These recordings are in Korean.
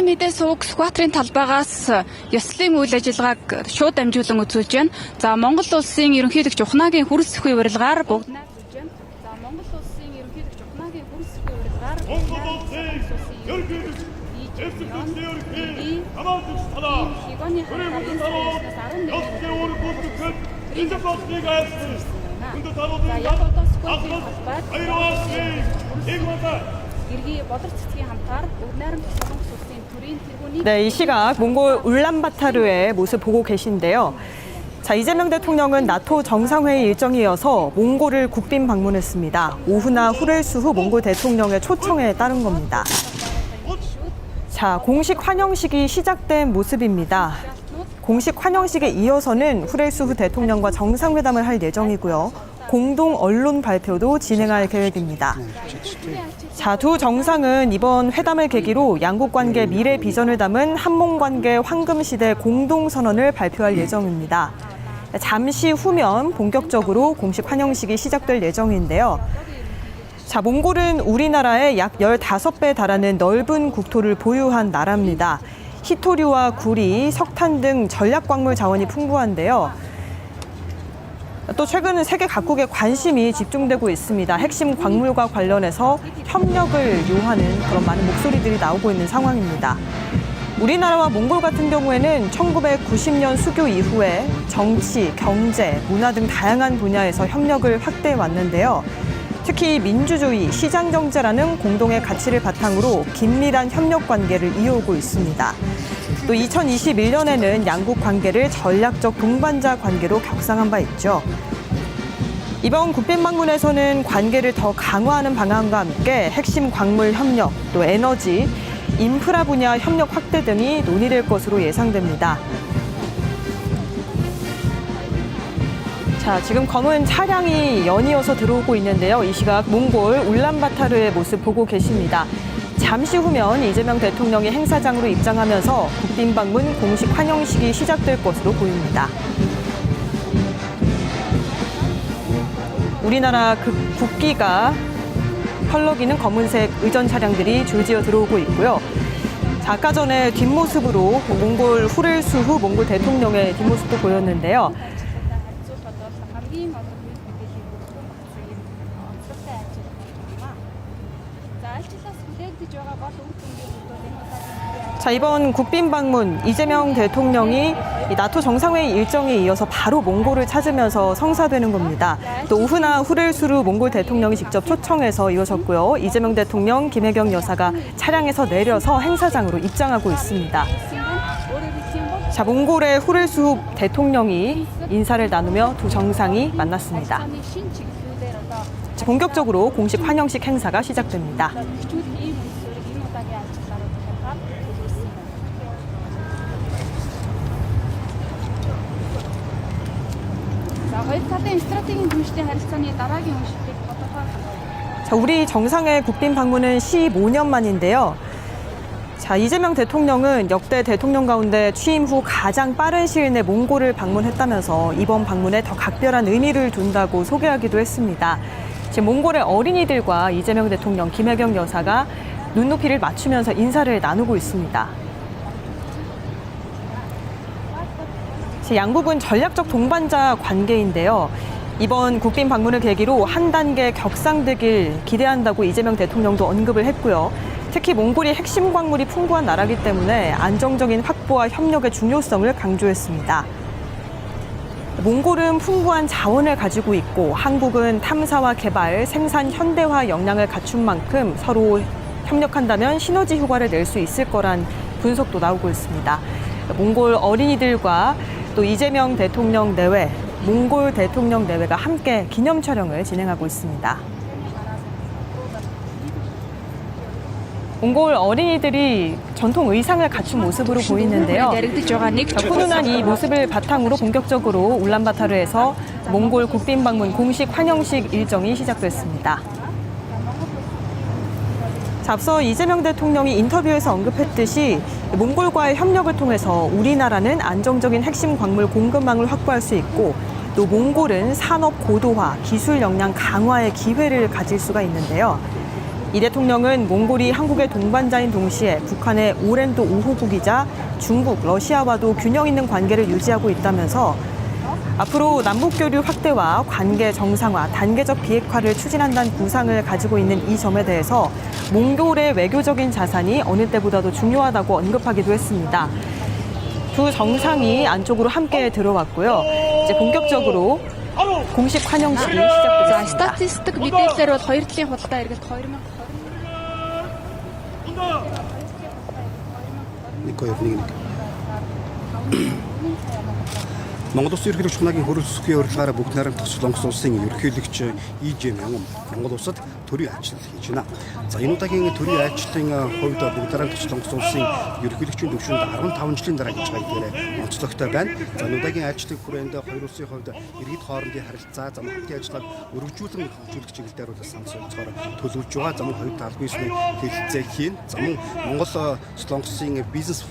Онлайн мэдээ суваг Сүхбаатарын талбайгаас ёслолын үйл ажиллагааг шууд дамжуулан үзүүлж байна. За Монгол улсын ерөнхийлөгч Ухнагийн хүрэл сэхвийн урилгаар бүгд найрамдуулж байна. За Монгол улсын ерөнхийлөгч Ухнагийн хүрэл сэхвийн урилгаар 네, 이 시각 몽골 울란바타르의 모습 보고 계신데요. 자, 이재명 대통령은 나토 정상회의 일정에 이어서 몽골을 국빈 방문했습니다. 오후나 후렐수후 몽골 대통령의 초청에 따른 겁니다. 자, 공식 환영식이 시작된 모습입니다. 공식 환영식에 이어서는 후렐수후 대통령과 정상회담을 할 예정이고요. 공동 언론 발표도 진행할 계획입니다. 자, 두 정상은 이번 회담을 계기로 양국 관계 미래 비전을 담은 한몽 관계 황금 시대 공동 선언을 발표할 예정입니다. 잠시 후면 본격적으로 공식 환영식이 시작될 예정인데요. 자, 몽골은 우리나라의 약 15배에 달하는 넓은 국토를 보유한 나라입니다. 희토류와 구리, 석탄 등 전략 광물 자원이 풍부한데요. 또 최근 세계 각국의 관심이 집중되고 있습니다. 핵심 광물과 관련해서 협력을 요하는 그런 많은 목소리들이 나오고 있는 상황입니다. 우리나라와 몽골 같은 경우에는 1990년 수교 이후에 정치, 경제, 문화 등 다양한 분야에서 협력을 확대해 왔는데요. 특히 민주주의, 시장경제라는 공동의 가치를 바탕으로 긴밀한 협력 관계를 이어오고 있습니다. 또 2021년에는 양국 관계를 전략적 동반자 관계로 격상한 바 있죠. 이번 국빈 방문에서는 관계를 더 강화하는 방안과 함께 핵심 광물 협력, 또 에너지, 인프라 분야 협력 확대 등이 논의될 것으로 예상됩니다. 자, 지금 검은 차량이 연이어서 들어오고 있는데요. 이 시각 몽골 울란바타르의 모습 보고 계십니다. 잠시 후면 이재명 대통령이 행사장으로 입장하면서 국빈 방문 공식 환영식이 시작될 것으로 보입니다. 우리나라 국기가 펄럭이는 검은색 의전 차량들이 줄지어 들어오고 있고요. 자, 아까 전에 뒷모습으로 몽골 후렐수후 몽골 대통령의 뒷모습도 보였는데요. 자, 이번 국빈 방문 이재명 대통령이 나토 정상회의 일정에 이어서 바로 몽골을 찾으면서 성사되는 겁니다. 또 오후나 후렐수후 몽골 대통령이 직접 초청해서 이어졌고요. 이재명 대통령, 김혜경 여사가 차량에서 내려서 행사장으로 입장하고 있습니다. 자, 몽골의 후렐수후 대통령이 인사를 나누며 두 정상이 만났습니다. 자, 본격적으로 공식 환영식 행사가 시작됩니다. 자, 우리 정상의 국빈 방문은 15년 만인데요. 자, 이재명 대통령은 역대 대통령 가운데 취임 후 가장 빠른 시일 내 몽골을 방문했다면서 이번 방문에 더 각별한 의미를 둔다고 소개하기도 했습니다. 지금 몽골의 어린이들과 이재명 대통령, 김혜경 여사가 눈높이를 맞추면서 인사를 나누고 있습니다. 양국은 전략적 동반자 관계인데요. 이번 국빈 방문을 계기로 한 단계 격상되길 기대한다고 이재명 대통령도 언급을 했고요. 특히 몽골이 핵심 광물이 풍부한 나라이기 때문에 안정적인 확보와 협력의 중요성을 강조했습니다. 몽골은 풍부한 자원을 가지고 있고 한국은 탐사와 개발, 생산 현대화 역량을 갖춘 만큼 서로 협력한다면 시너지 효과를 낼 수 있을 거란 분석도 나오고 있습니다. 몽골 어린이들과 또 이재명 대통령 내외, 몽골 대통령 내외가 함께 기념 촬영을 진행하고 있습니다. 몽골 어린이들이 전통 의상을 갖춘 모습으로 보이는데요. 훈훈한 이 모습을 바탕으로 본격적으로 울란바타르에서 몽골 국빈 방문 공식 환영식 일정이 시작됐습니다. 자, 앞서 이재명 대통령이 인터뷰에서 언급했듯이 몽골과의 협력을 통해서 우리나라는 안정적인 핵심 광물 공급망을 확보할 수 있고 또 몽골은 산업 고도화, 기술 역량 강화의 기회를 가질 수가 있는데요. 이 대통령은 몽골이 한국의 동반자인 동시에 북한의 오랜 또 우호국이자 중국, 러시아와도 균형 있는 관계를 유지하고 있다면서 앞으로 남북교류 확대와 관계 정상화, 단계적 비핵화를 추진한다는 구상을 가지고 있는 이 점에 대해서 몽골의 외교적인 자산이 어느 때보다도 중요하다고 언급하기도 했습니다. 두 정상이 안쪽으로 함께 들어왔고요. 이제 본격적으로 공식 환영식이 За 시작되겠습니다. статистик мэдээлэлээр бол хоёр талын худалдаа эргэлт 2020 Монгол Улсын ерөнхийлөгч чухлагийн хөрөлсөхийн урилгаараа бүгд найрамдах Солонгос улсын ерөнхийлөгч Ижэ Мянган Монгол улсад төрийн айлчлал хийж байна. За энэ удаагийн төрийн айлчлалын хувьд бүгд найрамдах Солонгос улсын ерөнхийлөгчийн төвшөнд 15 жилийн дараа гэж байгаа онцлогтой байна. За энэ удаагийн айлчлалын хүрээнд хоёр улсын хувьд иргэд хоорондын харилцаа, зам хамтын ажиллагааг өргөжүүлэн хөгжүүлэх чиглэлээр бол санал солилцохоор төлөвлөж байгаа. За мөн хоёр талгүй сүний хэлэлцээ хийн. За мөн Монгол Солонгосын бизнес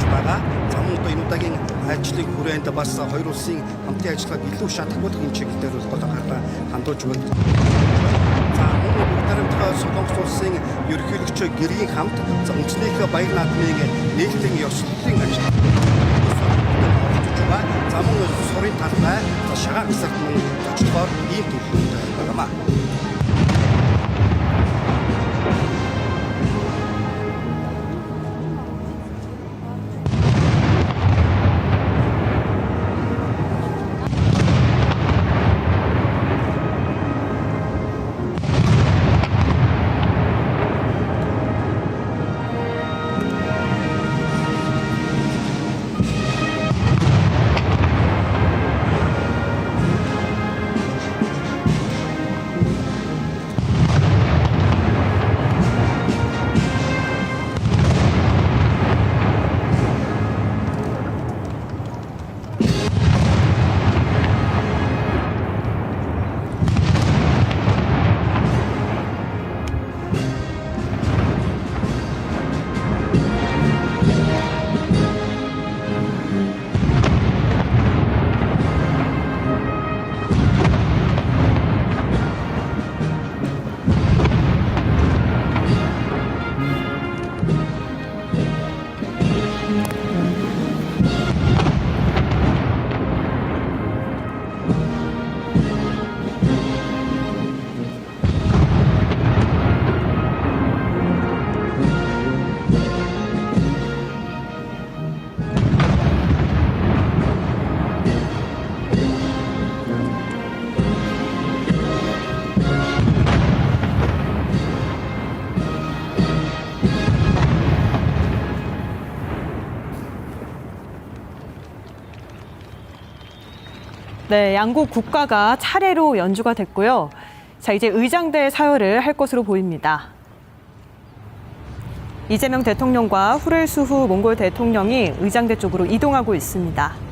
байгаа. За мөн одоо энэ удаагийн ажлын хүрээнд бас хоёр улсын хамтын ажиллагааг илүү шатахгүйх энэ чиглэлээр бол гол анхаарлаа хандуулж байна. За мөн бүгдээрээ Солонгос улсын ерөнхийлөгч гэргийн хамт за үндэснийх баяр наадмын нээлтийн ёслолын ажил. За мөн сурын талбай, за шагаан хэсэгт мөн зочлохоор ийм төлөвлөлт байгаамаа. 네, 양국 국가가 차례로 연주가 됐고요. 자, 이제 의장대 사열을 할 것으로 보입니다. 이재명 대통령과 후렐수후 몽골 대통령이 의장대 쪽으로 이동하고 있습니다.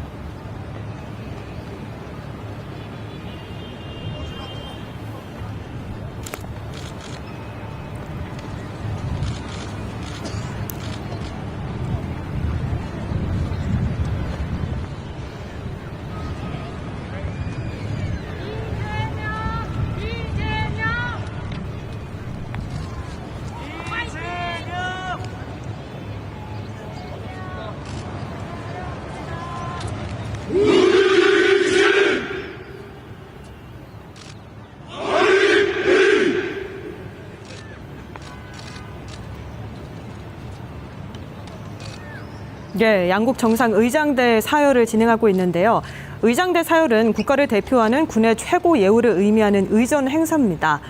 네, 양국 정상 의장대 사열을 진행하고 있는데요. 의장대 사열은 국가를 대표하는 군의 최고 예우를 의미하는 의전 행사입니다.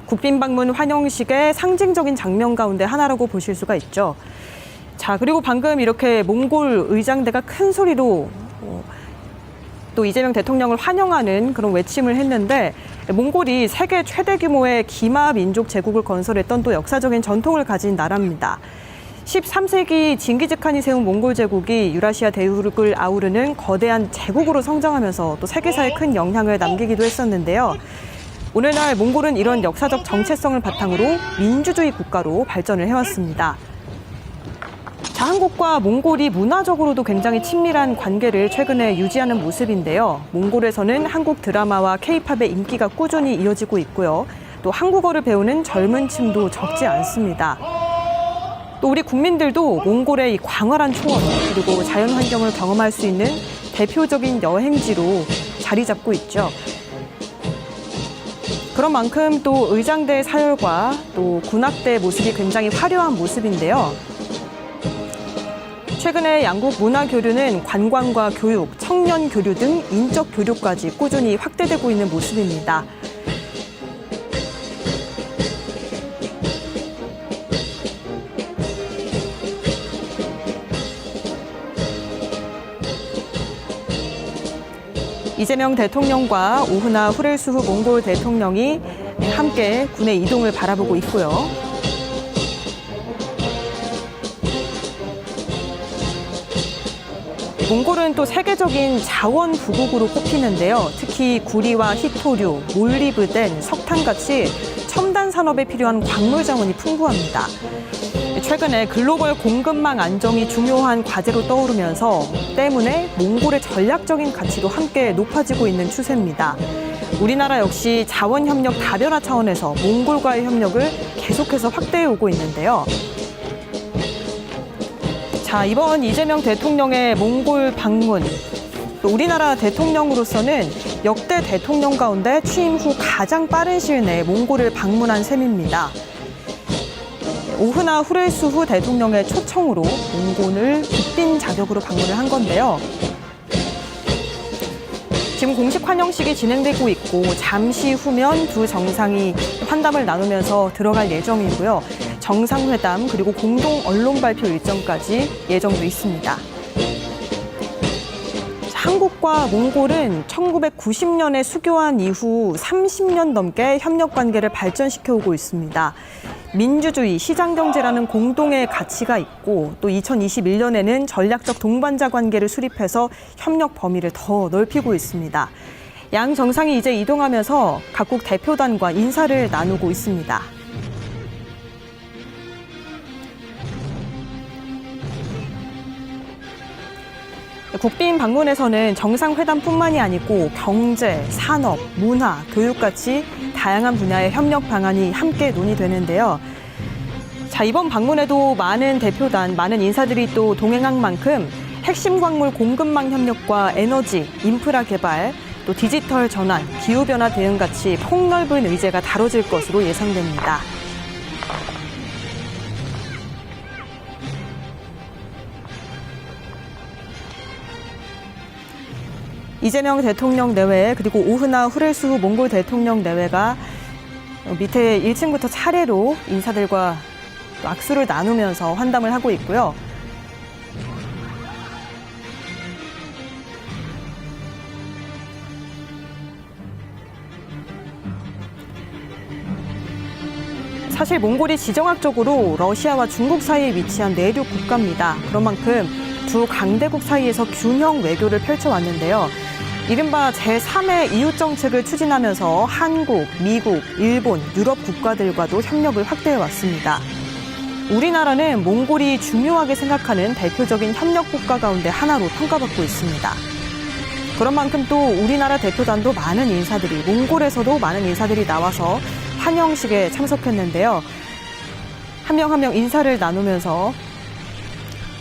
국빈 방문 환영식의 상징적인 장면 가운데 하나라고 보실 수가 있죠. 자, 그리고 방금 이렇게 몽골 의장대가 큰 소리로 또 이재명 대통령을 환영하는 그런 외침을 했는데 몽골이 세계 최대 규모의 기마 민족 제국을 건설했던 또 역사적인 전통을 가진 나라입니다. 13세기 징기즈칸이 세운 몽골 제국이 유라시아 대륙을 아우르는 거대한 제국으로 성장하면서 또 세계사에 큰 영향을 남기기도 했었는데요. 오늘날 몽골은 이런 역사적 정체성을 바탕으로 민주주의 국가로 발전을 해왔습니다. 자, 한국과 몽골이 문화적으로도 굉장히 친밀한 관계를 최근에 유지하는 모습인데요. 몽골에서는 한국 드라마와 K-팝의 인기가 꾸준히 이어지고 있고요. 또 한국어를 배우는 젊은 층도 적지 않습니다. 또 우리 국민들도 몽골의 이 광활한 초원 그리고 자연 환경을 경험할 수 있는 대표적인 여행지로 자리 잡고 있죠. 그런 만큼 또 의장대 사열과 또 군악대 모습이 굉장히 화려한 모습인데요. 최근에 양국 문화 교류는 관광과 교육, 청년 교류 등 인적 교류까지 꾸준히 확대되고 있는 모습입니다. 이재명 대통령과 오후나 후렐수후 몽골 대통령이 함께 군의 이동을 바라보고 있고요. 몽골은 또 세계적인 자원 부국으로 꼽히는데요. 특히 구리와 희토류, 몰리브덴, 석탄같이 첨단 산업에 필요한 광물 자원이 풍부합니다. 최근에 글로벌 공급망 안정이 중요한 과제로 떠오르면서 때문에 몽골의 전략적인 가치도 함께 높아지고 있는 추세입니다. 우리나라 역시 자원협력 다변화 차원에서 몽골과의 협력을 계속해서 확대해 오고 있는데요. 자, 이번 이재명 대통령의 몽골 방문, 또 우리나라 대통령으로서는 역대 대통령 가운데 취임 후 가장 빠른 시일 내에 몽골을 방문한 셈입니다. 오후나 후렐수후 대통령의 초청으로 몽골을 국빈 자격으로 방문을 한 건데요. 지금 공식 환영식이 진행되고 있고 잠시 후면 두 정상이 환담을 나누면서 들어갈 예정이고요. 정상회담 그리고 공동 언론 발표 일정까지 예정돼 있습니다. 한국과 몽골은 1990년에 수교한 이후 30년 넘게 협력 관계를 발전시켜 오고 있습니다. 민주주의, 시장경제라는 공동의 가치가 있고 또 2021년에는 전략적 동반자 관계를 수립해서 협력 범위를 더 넓히고 있습니다. 양 정상이 이제 이동하면서 각국 대표단과 인사를 나누고 있습니다. 국빈 방문에서는 정상회담뿐만이 아니고 경제, 산업, 문화, 교육같이 다양한 분야의 협력 방안이 함께 논의되는데요. 자, 이번 방문에도 많은 대표단, 많은 인사들이 또 동행한 만큼 핵심 광물 공급망 협력과 에너지, 인프라 개발, 또 디지털 전환, 기후변화 대응 같이 폭넓은 의제가 다뤄질 것으로 예상됩니다. 이재명 대통령 내외 그리고 오후나 후렐수후 몽골 대통령 내외가 밑에 1층부터 차례로 인사들과 또 악수를 나누면서 환담을 하고 있고요. 사실 몽골이 지정학적으로 러시아와 중국 사이에 위치한 내륙 국가입니다. 그런 만큼 두 강대국 사이에서 균형 외교를 펼쳐왔는데요. 이른바 제3의 이웃 정책을 추진하면서 한국, 미국, 일본, 유럽 국가들과도 협력을 확대해왔습니다. 우리나라는 몽골이 중요하게 생각하는 대표적인 협력 국가 가운데 하나로 평가받고 있습니다. 그런 만큼 또 우리나라 대표단도 많은 인사들이, 몽골에서도 많은 인사들이 나와서 환영식에 참석했는데요. 한 명 한 명 인사를 나누면서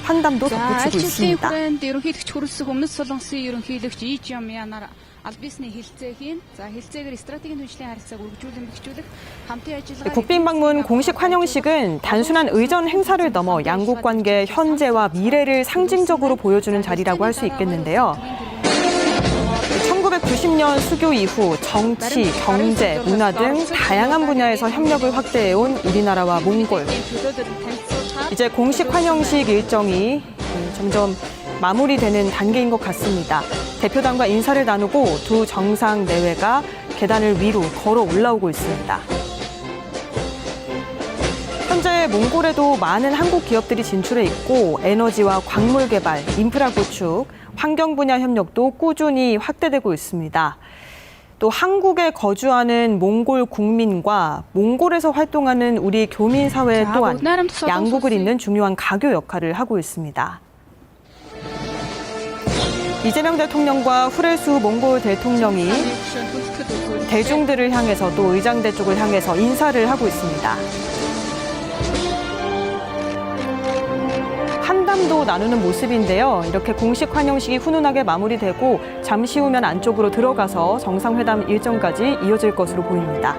환담도 덧붙이고 있습니다. ерөнхийлөгч хүрэлцэх өмнөс солонгосын ерөнхийлөгч Lee Jae-myung-аар аль биесний хэлцээ хийн. За хэлцээгээр стратегийн түншлэлийн харилцааг үргэлжлүүлэн бэхжүүлэх хамтын ажиллагаа 국빈 방문 공식 환영식은 단순한 의전 행사를 넘어 양국 관계 현재와 미래를 상징적으로 보여주는 자리라고 할 수 있겠는데요. 1990년 수교 이후 정치, 경제, 문화 등 다양한 분야에서 협력을 확대해온 우리나라와 몽골. 이제 공식 환영식 일정이 점점 마무리되는 단계인 것 같습니다. 대표단과 인사를 나누고 두 정상 내외가 계단을 위로 걸어 올라오고 있습니다. 현재 몽골에도 많은 한국 기업들이 진출해 있고 에너지와 광물 개발, 인프라 구축, 환경 분야 협력도 꾸준히 확대되고 있습니다. 또 한국에 거주하는 몽골 국민과 몽골에서 활동하는 우리 교민사회 또한 양국을 잇는 중요한 가교 역할을 하고 있습니다. 이재명 대통령과 후레수 몽골 대통령이 대중들을 향해서 또 의장대 쪽을 향해서 인사를 하고 있습니다. 한담도 나누는 모습인데요. 이렇게 공식 환영식이 훈훈하게 마무리되고 잠시 후면 안쪽으로 들어가서 정상회담 일정까지 이어질 것으로 보입니다.